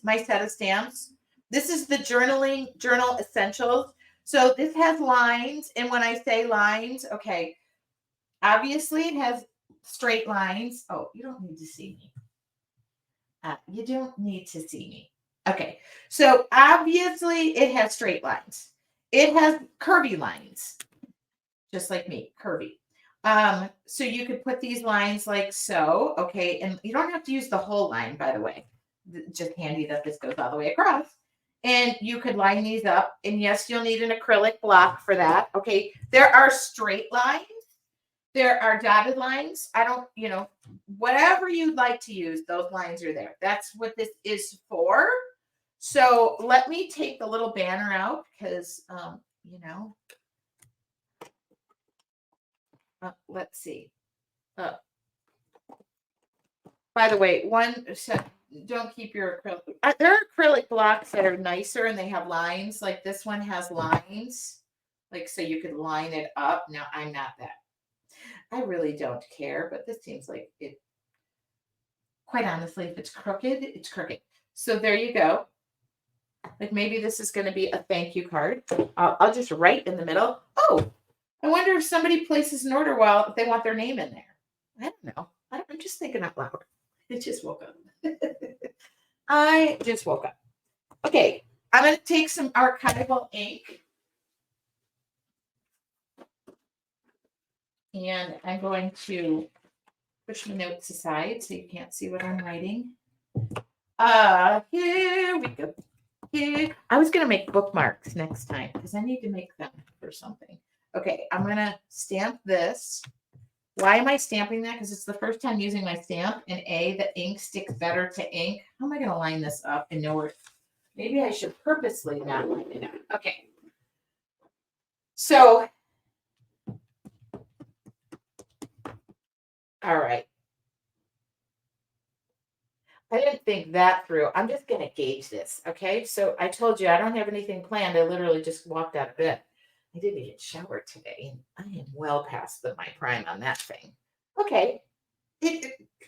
my set of stamps. This is the Journal Essentials. So this has lines. And when I say lines, okay, obviously it has straight lines. Oh, you don't need to see me. You don't need to see me. Okay, so obviously it has straight lines. It has curvy lines, just like me, curvy. So you could put these lines like so, okay, and you don't have to use the whole line, by the way. Just handy that this goes all the way across. And you could line these up, and yes, you'll need an acrylic block for that. Okay, there are straight lines. There are dotted lines. I don't, whatever you'd like to use, those lines are there. That's what this is for. So let me take the little banner out because, let's see. By the way, don't keep your acrylic. There are acrylic blocks that are nicer and they have lines. Like this one has lines, like so you could line it up. Now I'm not that. I really don't care, but this seems like it. Quite honestly, if it's crooked, it's crooked. So there you go. Like maybe this is going to be a thank you card. I'll just write in the middle. Oh, I wonder if somebody places an order if they want their name in there. I don't know. I'm just thinking out loud. I just woke up. I just woke up. Okay, I'm going to take some archival ink. And I'm going to push my notes aside so you can't see what I'm writing. Here we go. Here. I was going to make bookmarks next time because I need to make them for something. Okay, I'm going to stamp this. Why am I stamping that? Because it's the first time using my stamp, and the ink sticks better to ink. How am I going to line this up and know where? Maybe I should purposely not line it up. Okay. So, all right. I didn't think that through. I'm just going to gauge this. Okay. So I told you I don't have anything planned. I literally just walked out of bed. I didn't even shower today. And I am well past my prime on that thing. Okay.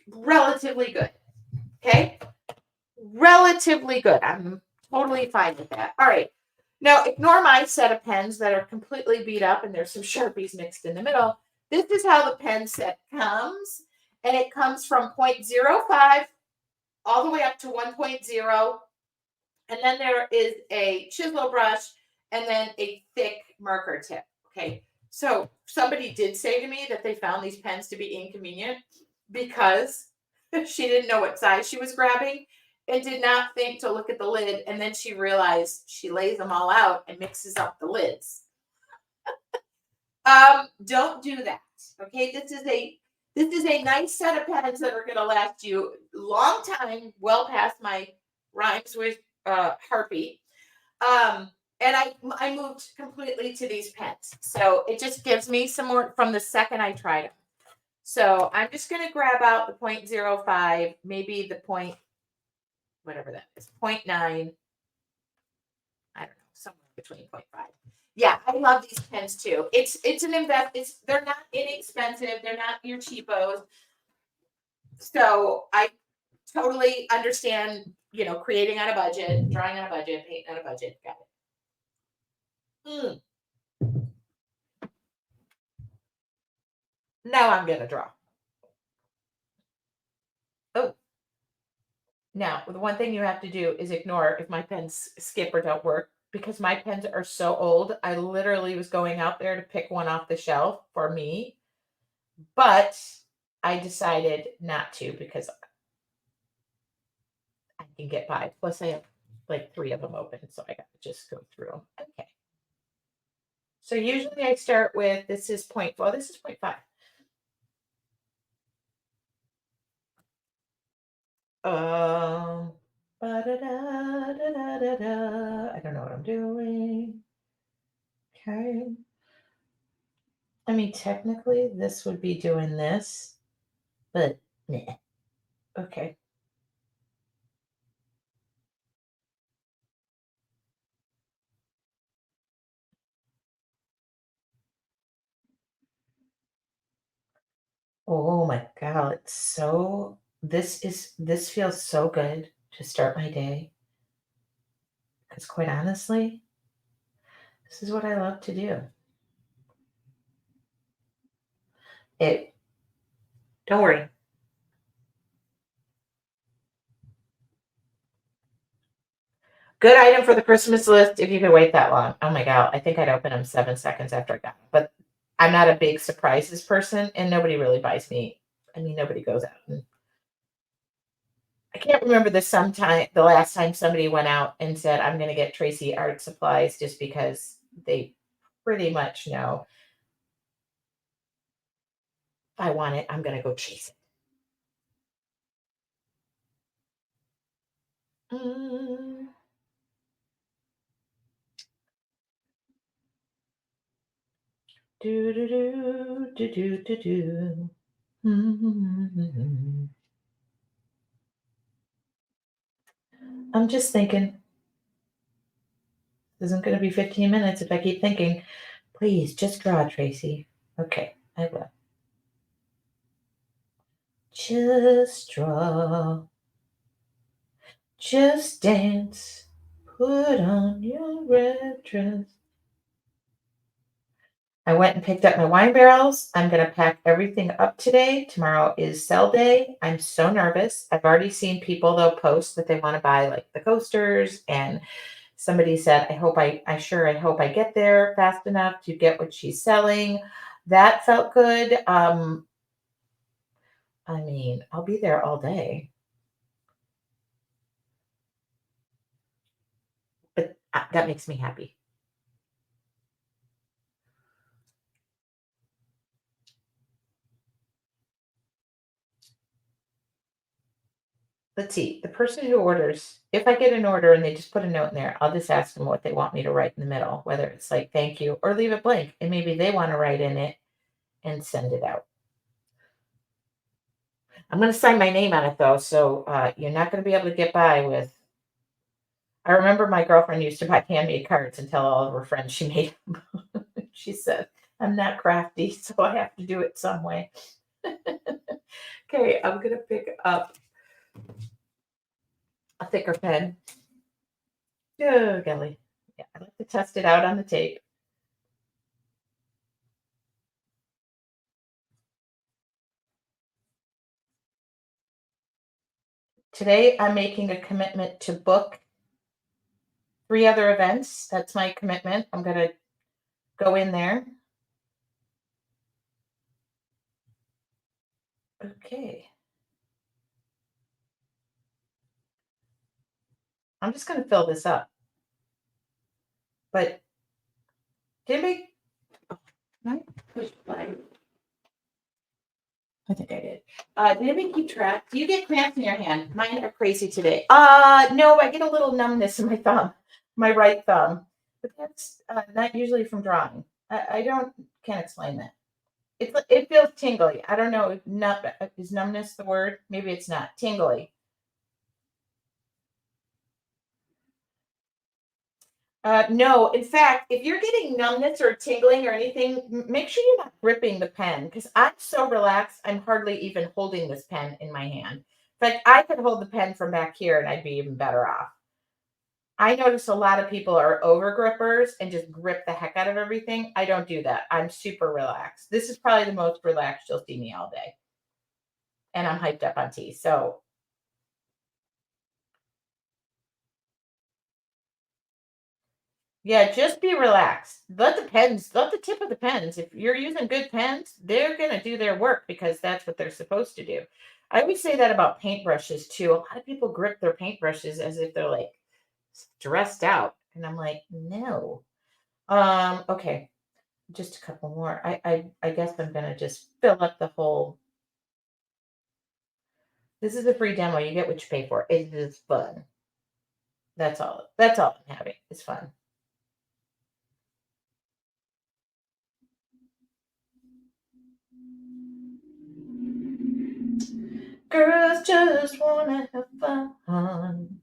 Relatively good. Okay. Relatively good. I'm totally fine with that. All right. Now ignore my set of pens that are completely beat up and there's some Sharpies mixed in the middle. This is how the pen set comes. And it comes from 0.05 all the way up to 1.0. And then there is a chisel brush and then a thick marker tip. Okay. So somebody did say to me that they found these pens to be inconvenient because she didn't know what size she was grabbing and did not think to look at the lid. And then she realized she lays them all out and mixes up the lids. Don't do that. Okay. This is a nice set of pens that are going to last you a long time, well past my rhymes with Harpy. And I moved completely to these pens. So it just gives me some more from the second I tried them. So I'm just going to grab out the 0.05, maybe the whatever that is, 0.9. I don't know, somewhere between 0.5. Yeah, I love these pens too. It's an they're not inexpensive. They're not your cheapos. So I totally understand, creating on a budget, drawing on a budget, painting on a budget. Got it. Now I'm going to draw. Oh. Now, the one thing you have to do is ignore if my pens skip or don't work because my pens are so old. I literally was going out there to pick one off the shelf for me, but I decided not to because I can get by. Plus, I have like 3 of them open, so I got to just go through them. Okay. So usually I start with, this is 0.4. This is 0.5. I don't know what I'm doing. Okay. I mean, technically, this would be doing this, but nah. Okay. Oh my God, this feels so good to start my day. because quite honestly, this is what I love to do. It don't worry. Good item for the Christmas list if you could wait that long. Oh my god, I think I'd open them 7 seconds after I got them. But I'm not a big surprises person, and nobody really buys me. I mean, nobody goes out and I can't remember the last time somebody went out and said, "I'm gonna get Tracy art supplies," just because they pretty much know if I want it, I'm gonna go chase it. Do do do do do do do. I'm just thinking, this isn't going to be 15 minutes if I keep thinking. Please, just draw, Tracy. Okay, I will. Just draw. Just dance. Put on your red dress. I went and picked up my wine barrels. I'm going to pack everything up today. Tomorrow is sell day. I'm so nervous. I've already seen people, though, post that they want to buy like the coasters. And somebody said, I hope I get there fast enough to get what she's selling. That felt good. I mean, I'll be there all day, but that makes me happy. Let's see, the person who orders, if I get an order and they just put a note in there, I'll just ask them what they want me to write in the middle, whether it's like thank you or leave it blank. And maybe they want to write in it and send it out. I'm going to sign my name on it though, so you're not going to be able to get by with. I remember my girlfriend used to buy handmade cards and tell all of her friends she made them. She said, I'm not crafty, so I have to do it some way. Okay, I'm going to pick up a thicker pen. Oh, golly. Yeah, I like to test it out on the tape. Today, I'm making a commitment to book 3 other events. That's my commitment. I'm going to go in there. Okay. I'm just going to fill this up. But did we? Can I push play? I think I did. Did anybody keep track? Do you get cramps in your hand? Mine are crazy today. No, I get a little numbness in my thumb, my right thumb, but that's not usually from drawing. I don't can't explain that. It feels tingly. I don't know. Not is numbness the word? Maybe it's not tingly. No, in fact, if you're getting numbness or tingling or anything, make sure you're not gripping the pen because I'm so relaxed. I'm hardly even holding this pen in my hand. In fact, I could hold the pen from back here and I'd be even better off. I notice a lot of people are over grippers and just grip the heck out of everything. I don't do that. I'm super relaxed. This is probably the most relaxed you'll see me all day. And I'm hyped up on tea. So yeah, just be relaxed. Let the tip of the pens, if you're using good pens, they're going to do their work because that's what they're supposed to do. I would say that about paintbrushes too. A lot of people grip their paintbrushes as if they're like stressed out. And I'm like, no. Okay, just a couple more. I guess I'm going to just fill up the whole. This is a free demo. You get what you pay for. It is fun. That's all. That's all I'm having. It's fun. Girls just wanna have fun.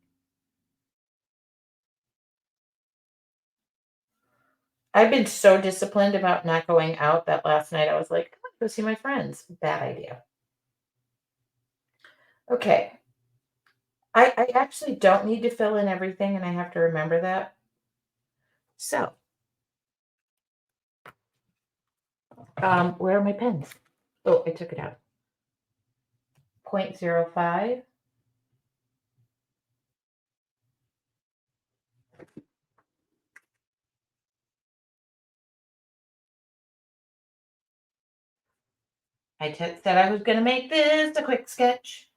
I've been so disciplined about not going out that last night I was like, I'm gonna go see my friends. Bad idea. Okay. I actually don't need to fill in everything, and I have to remember that. So, where are my pens? Oh, I took it out. 0.05. Said I was going to make this a quick sketch.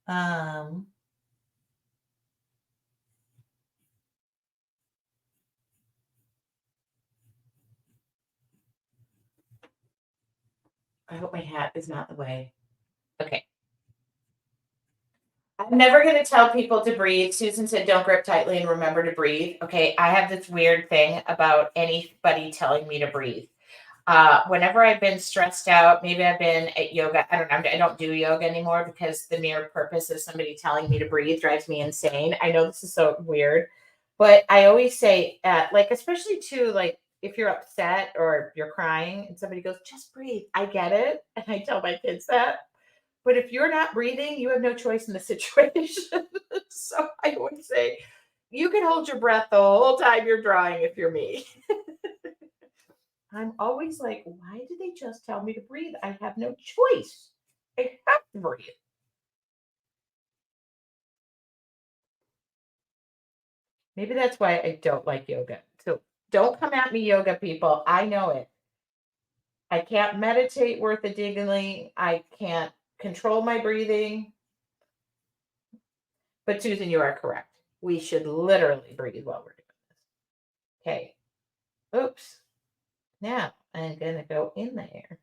I hope my hat is not in the way. Okay. I'm never going to tell people to breathe. Susan said, don't grip tightly and remember to breathe. Okay. I have this weird thing about anybody telling me to breathe. Whenever I've been stressed out, maybe I've been at yoga. I don't know. I don't do yoga anymore because the mere purpose of somebody telling me to breathe drives me insane. I know this is so weird, but I always say, like, especially to like, if you're upset or you're crying and somebody goes, just breathe. I get it. And I tell my kids that. But if you're not breathing, you have no choice in the situation. So I always say, you can hold your breath the whole time you're drawing if you're me. I'm always like, why did they just tell me to breathe? I have no choice. I have to breathe. Maybe that's why I don't like yoga. So don't come at me, yoga people. I know it. I can't meditate worth a digging. I can't control my breathing. But Susan, you are correct. We should literally breathe while we're doing this. Okay. Oops. Now I'm going to go in there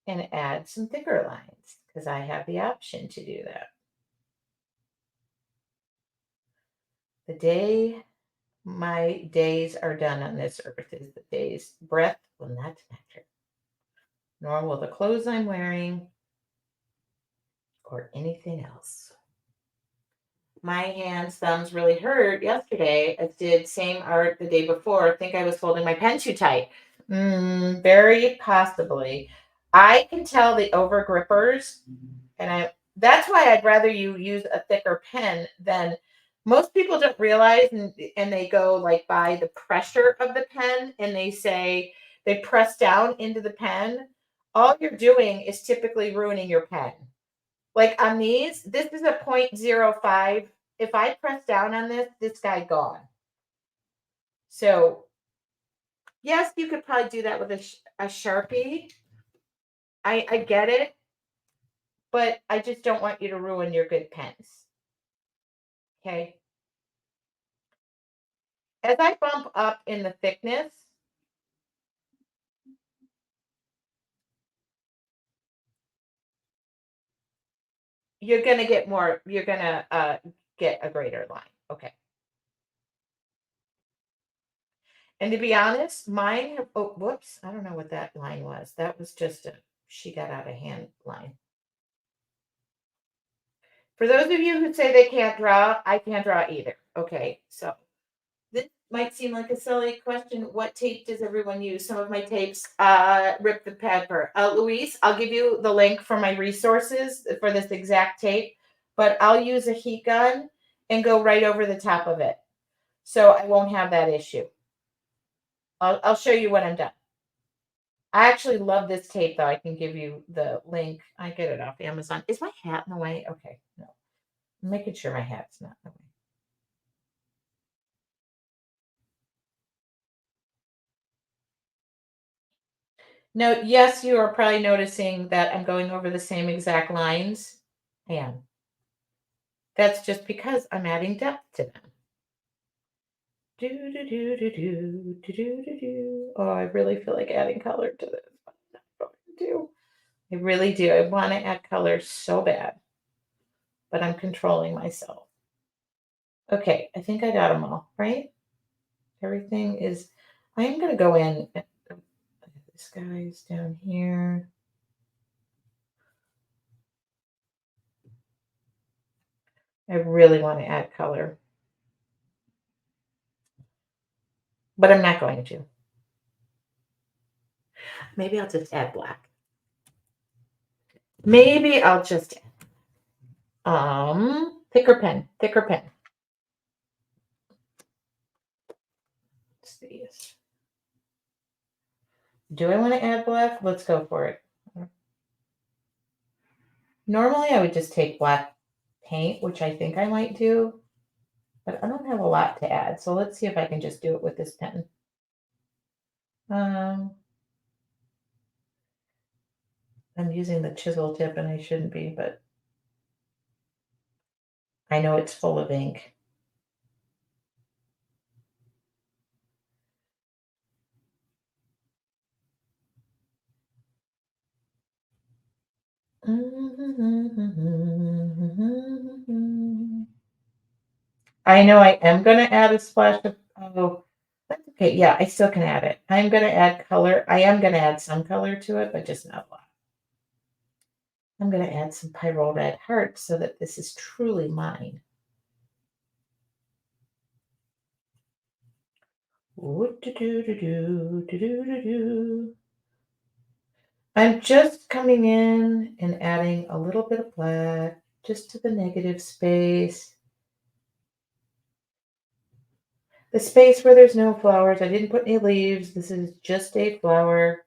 and add some thicker lines because I have the option to do that. The day my days are done on this earth is the day's breath will not matter, nor will the clothes I'm wearing or anything else. My hands, thumbs really hurt yesterday. I did same art the day before. I think I was holding my pen too tight. Very possibly. I can tell the over grippers, and that's why I'd rather you use a thicker pen than most people don't realize, and they go like by the pressure of the pen and they say they press down into the pen. All you're doing is typically ruining your pen. Like on these, this is a 0.05. If I press down on this guy gone. So yes, you could probably do that with a Sharpie. I get it, but I just don't want you to ruin your good pens. Okay. As I bump up in the thickness, you're going to get more, you're going to get a greater line. Okay. And to be honest, mine, oh, whoops, I don't know what that line was. That was just she got out of hand line. For those of you who say they can't draw, I can't draw either. Okay, so this might seem like a silly question. What tape does everyone use? Some of my tapes rip the paper. Louise, I'll give you the link for my resources for this exact tape, but I'll use a heat gun and go right over the top of it. So I won't have that issue. I'll show you when I'm done. I actually love this tape, though. I can give you the link. I get it off Amazon. Is my hat in the way? Okay, no. I'm making sure my hat's not in the way. No, yes, you are probably noticing that I'm going over the same exact lines. I am. That's just because I'm adding depth to them. Do, do, do, do, do, do, do, do, do. Oh, I really feel like adding color to this. But I'm not going to. I really do. I want to add color so bad, but I'm controlling myself. Okay, I think I got them all, right? Everything is, I am going to go in. This guy's down here. I really want to add color, but I'm not going to. Maybe I'll just add black. Maybe I'll just Thicker pen, thicker pen. Let's see. Do I want to add black? Let's go for it. Normally I would just take black paint, which I think I might do, but I don't have a lot to add. So let's see if I can just do it with this pen. I'm using the chisel tip and I shouldn't be, but I know it's full of ink. I know I am going to add a splash of, oh, that's okay. Yeah, I still can add it. I'm going to add color. I am going to add some color to it, but just not a lot. I'm going to add some Pyrrole Red hearts so that this is truly mine. I'm just coming in and adding a little bit of black just to the negative space. The space where there's no flowers. I didn't put any leaves. This is just a flower.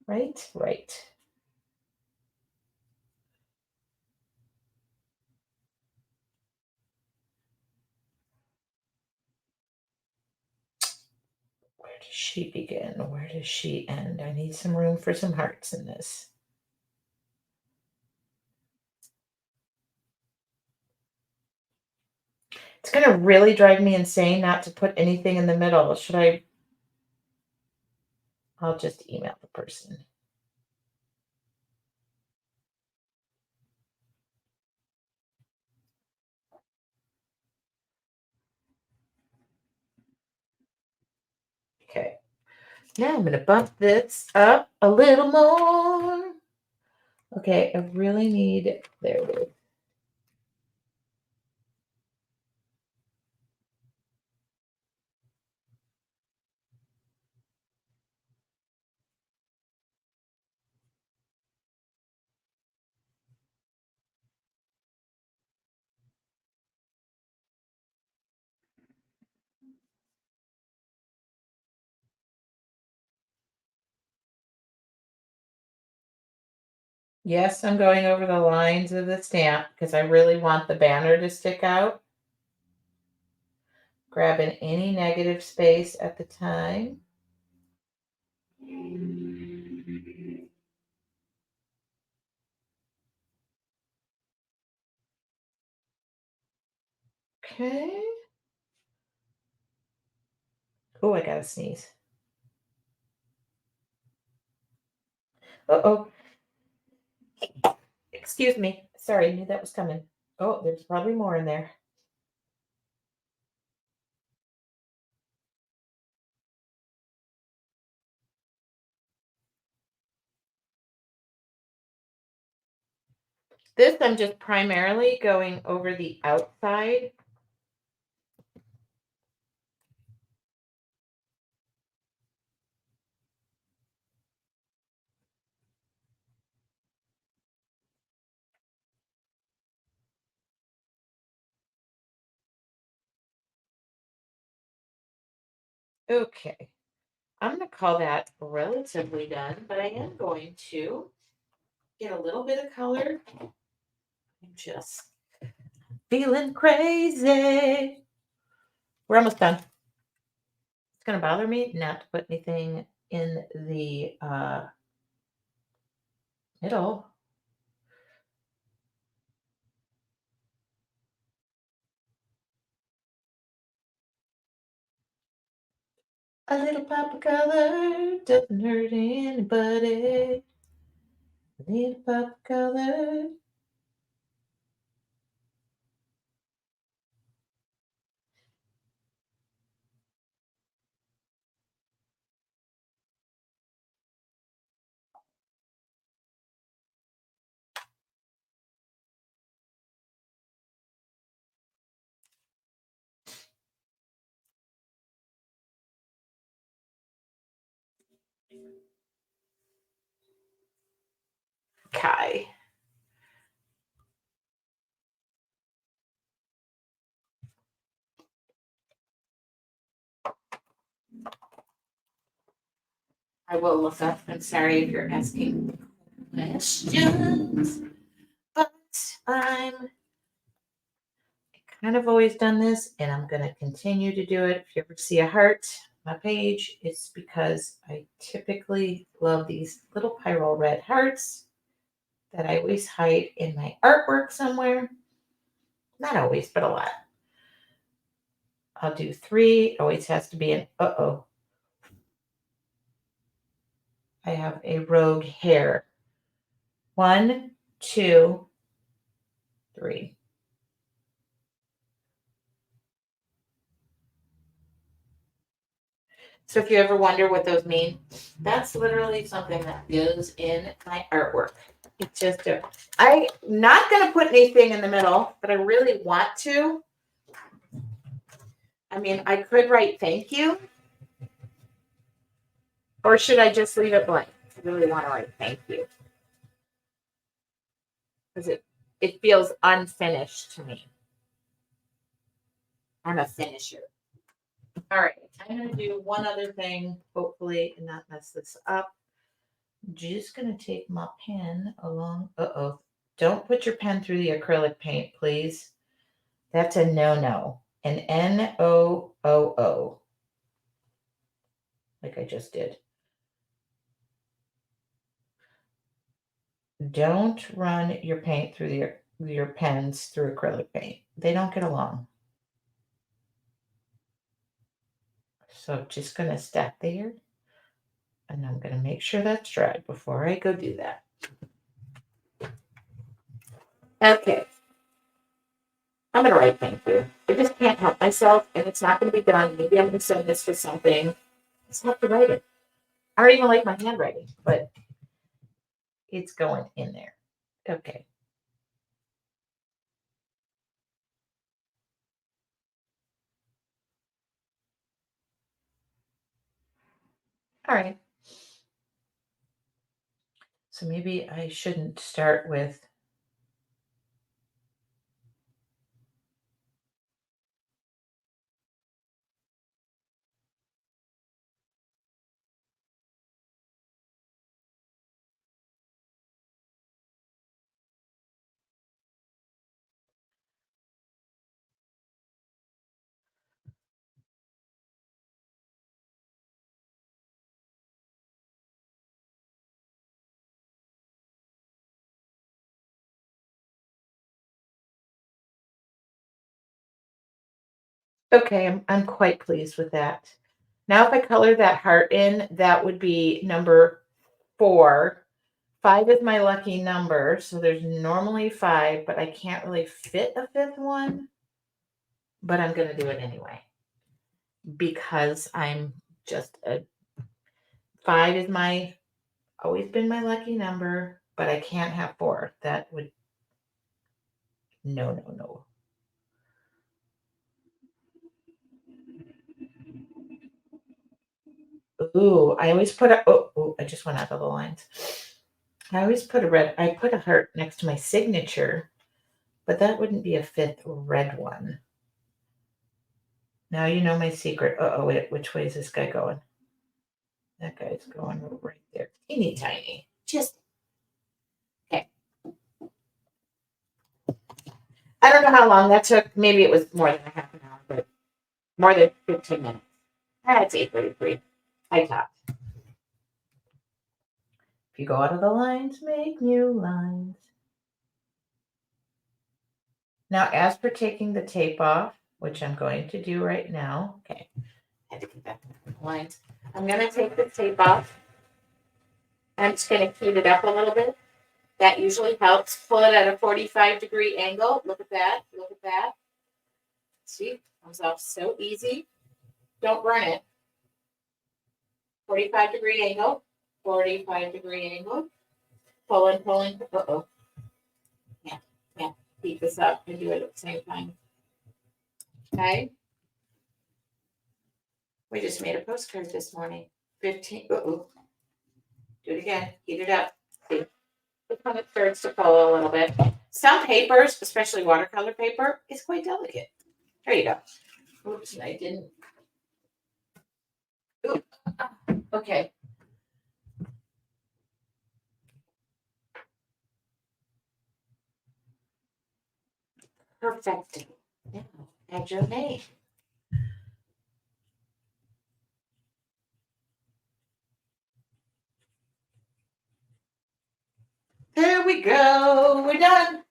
Right, right. Where does she begin? Where does she end? I need some room for some hearts in this. It's going to really drive me insane not to put anything in the middle. Should I? I'll just email the person. Okay. Now I'm going to bump this up a little more. Okay, I really need, there it is. Yes, I'm going over the lines of the stamp because I really want the banner to stick out. Grabbing any negative space at the time. Okay. Oh, I gotta sneeze. Uh-oh. Excuse me. Sorry, I knew that was coming. Oh, there's probably more in there. This I'm just primarily going over the outside. Okay. I'm going to call that relatively done, but I am going to get a little bit of color. I'm just feeling crazy. We're almost done. It's going to bother me not to put anything in the middle. A little pop of color doesn't hurt anybody. A little pop of color. Okay. I will look up. I'm sorry if you're asking questions, but I'm kind of always done this and I'm going to continue to do it. If you ever see a heart on my page, it's because I typically love these little Pyrrole Red hearts that I always hide in my artwork somewhere. Not always, but a lot. I'll do 3. Always has to be an uh-oh. I have a rogue hair. 1, 2, 3. So if you ever wonder what those mean, that's literally something that goes in my artwork. It's just I'm not going to put anything in the middle, but I really want to. I mean, I could write thank you. Or should I just leave it blank? I really want to write thank you. Because it feels unfinished to me. I'm a finisher. All right, I'm going to do one other thing, hopefully, and not mess this up. I'm just going to take my pen along. Uh-oh. Don't put your pen through the acrylic paint, please. That's a no-no. An N-O-O-O. Like I just did. Don't run your paint through your pens through acrylic paint. They don't get along. So just going to step there. And I'm going to make sure that's dry before I go do that. Okay. I'm going to write thank you. I just can't help myself, and it's not going to be done. Maybe I'm going to send this for something. I just have to write it. I don't even like my handwriting, but it's going in there. Okay. All right. So maybe I shouldn't start with okay, I'm quite pleased with that. Now, if I color that heart in, that would be number 4. 5 is my lucky number, so there's normally 5, but I can't really fit a 5th one. But I'm going to do it anyway because I'm just a 5 is always been my lucky number, but I can't have 4. That would no. Ooh, I always put I just went out of the lines. I always put I put a heart next to my signature, but that wouldn't be a 5th red one. Now you know my secret. Wait, which way is this guy going? That guy's going right there. Teeny tiny. Just, okay. I don't know how long that took. Maybe it was more than a half an hour, but more than 15 minutes. That's 8:33. I talked. If you go out of the lines, make new lines. Now, as for taking the tape off, which I'm going to do right now. Okay. I had to get back to the lines. I'm going to take the tape off. I'm just going to heat it up a little bit. That usually helps. Pull it at a 45-degree angle. Look at that. Look at that. See? Comes off so easy. Don't burn it. 45-degree angle. 45-degree angle. Pulling. Uh-oh. Can't heat this up and do it at the same time. Okay. We just made a postcard this morning. 15. Uh-oh. Do it again. Heat it up. See, look how it starts to pull a little bit. Some papers, especially watercolor paper, is quite delicate. There you go. Oops, I didn't. Ooh. Okay. Perfect. Now, add your name. There we go. We're done.